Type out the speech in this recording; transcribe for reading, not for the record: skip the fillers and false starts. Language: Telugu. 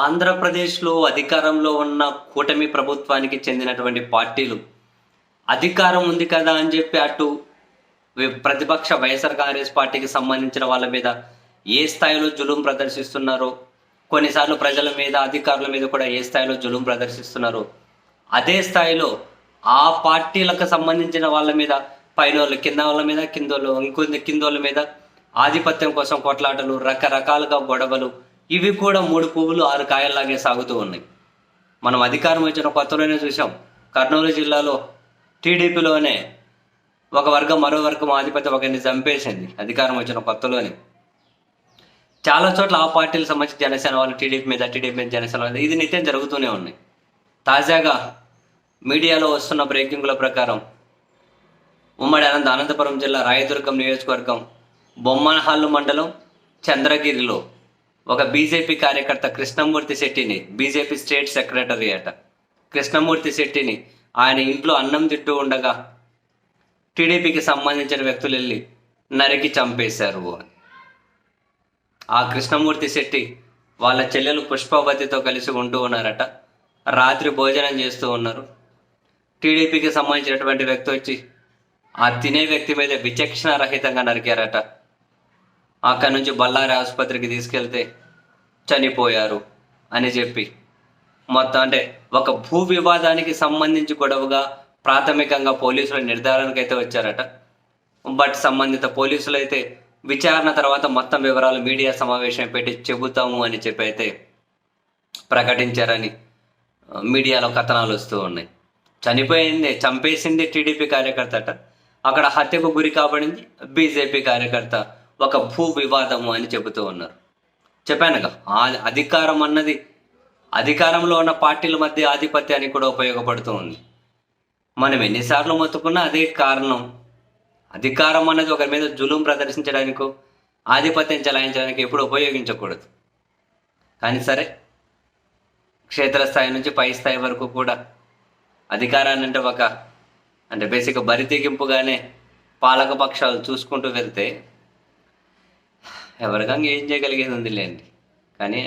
ఆంధ్రప్రదేశ్‌లో అధికారంలో ఉన్న కూటమి ప్రభుత్వానికి చెందినటువంటి పార్టీలు, అధికారం ఉంది కదా అని చెప్పి అటు ప్రతిపక్ష వైఎస్ఆర్ కాంగ్రెస్ పార్టీకి సంబంధించిన వాళ్ళ మీద ఏ స్థాయిలో జులుం ప్రదర్శిస్తున్నారో, కొన్నిసార్లు ప్రజల మీద, అధికారుల మీద కూడా ఏ స్థాయిలో జులుం ప్రదర్శిస్తున్నారో, అదే స్థాయిలో ఆ పార్టీలకు సంబంధించిన వాళ్ళ మీద పైనోళ్ళు కింద వాళ్ళ మీద, కిందోళ్ళ మీద ఆధిపత్యం కోసం కొట్లాటలు, రకరకాలుగా గొడవలు, ఇవి కూడా 3 పువ్వులు 6 కాయల్లాగే సాగుతూ ఉన్నాయి. మనం అధికారం వచ్చిన కొత్తలోనే చూసాం. కర్నూలు జిల్లాలో టీడీపీలోనే ఒక వర్గం మరో వర్గం ఆధిపత్యం ఒకరిని చంపేసింది అధికారం వచ్చిన కొత్తలోనే. చాలా చోట్ల ఆ పార్టీలకు సంబంధించి జనసేన వాళ్ళు టీడీపీ మీద జనసేన వాళ్ళు ఇది నిత్యం జరుగుతూనే ఉన్నాయి. తాజాగా మీడియాలో వస్తున్న బ్రేకింగ్ల ప్రకారం ఉమ్మడి అనంతపురం జిల్లా రాయదుర్గం నియోజకవర్గం బొమ్మనహాళ్ళు మండలం చంద్రగిరిలో ఒక బీజేపీ కార్యకర్త కృష్ణమూర్తి శెట్టిని, బీజేపీ స్టేట్ సెక్రటరీ అట, కృష్ణమూర్తి శెట్టిని ఆయన ఇంట్లో అన్నం తింటూ ఉండగా టీడీపీకి సంబంధించిన వ్యక్తులు వెళ్ళి నరికి చంపేశారు అని. ఆ కృష్ణమూర్తి శెట్టి వాళ్ళ చెల్లెలు పుష్పవతితో కలిసి ఉంటూ ఉన్నారట. రాత్రి భోజనం చేస్తూ ఉన్నారు. టీడీపీకి సంబంధించినటువంటి వ్యక్తి వచ్చి ఆ తినే వ్యక్తి మీద విచక్షణ రహితంగా నరికారట. అక్కడి నుంచి బళ్ళారి ఆసుపత్రికి తీసుకెళ్తే చనిపోయారు అని చెప్పి మొత్తం అంటే ఒక భూ వివాదానికి సంబంధించి గొడవగా ప్రాథమికంగా పోలీసుల నిర్ధారణకు అయితే వచ్చారట. బట్ సంబంధిత పోలీసులు అయితే విచారణ తర్వాత మొత్తం వివరాలు మీడియా సమావేశం పెట్టి చెబుతాము అని చెప్పి అయితే ప్రకటించారని మీడియాలో కథనాలు వస్తూ ఉన్నాయి. చంపేసింది టీడీపీ కార్యకర్త అట. అక్కడ హత్యకు గురి కాబడింది బీజేపీ కార్యకర్త. ఒక భూ వివాదము అని చెబుతూ ఉన్నారు. చెప్పానుగా, ఆ అధికారం అన్నది అధికారంలో ఉన్న పార్టీల మధ్య ఆధిపత్యానికి కూడా ఉపయోగపడుతూ ఉంది. మనం ఎన్నిసార్లు మొత్తుకున్నా అదే కారణం. అధికారం అన్నది ఒకరి మీద జులుం ప్రదర్శించడానికో, ఆధిపత్యం చెలాయించడానికి ఎప్పుడు ఉపయోగించకూడదు. కానీ సరే, క్షేత్రస్థాయి నుంచి పై స్థాయి వరకు కూడా అధికారాన్ని అంటే బేసిక్గా బరితెగింపుగానే పాలక పక్షాలు చూసుకుంటూ వెళ్తే ఎవరికంగా ఏం చేయగలిగేది ఉందిలేండి. కానీ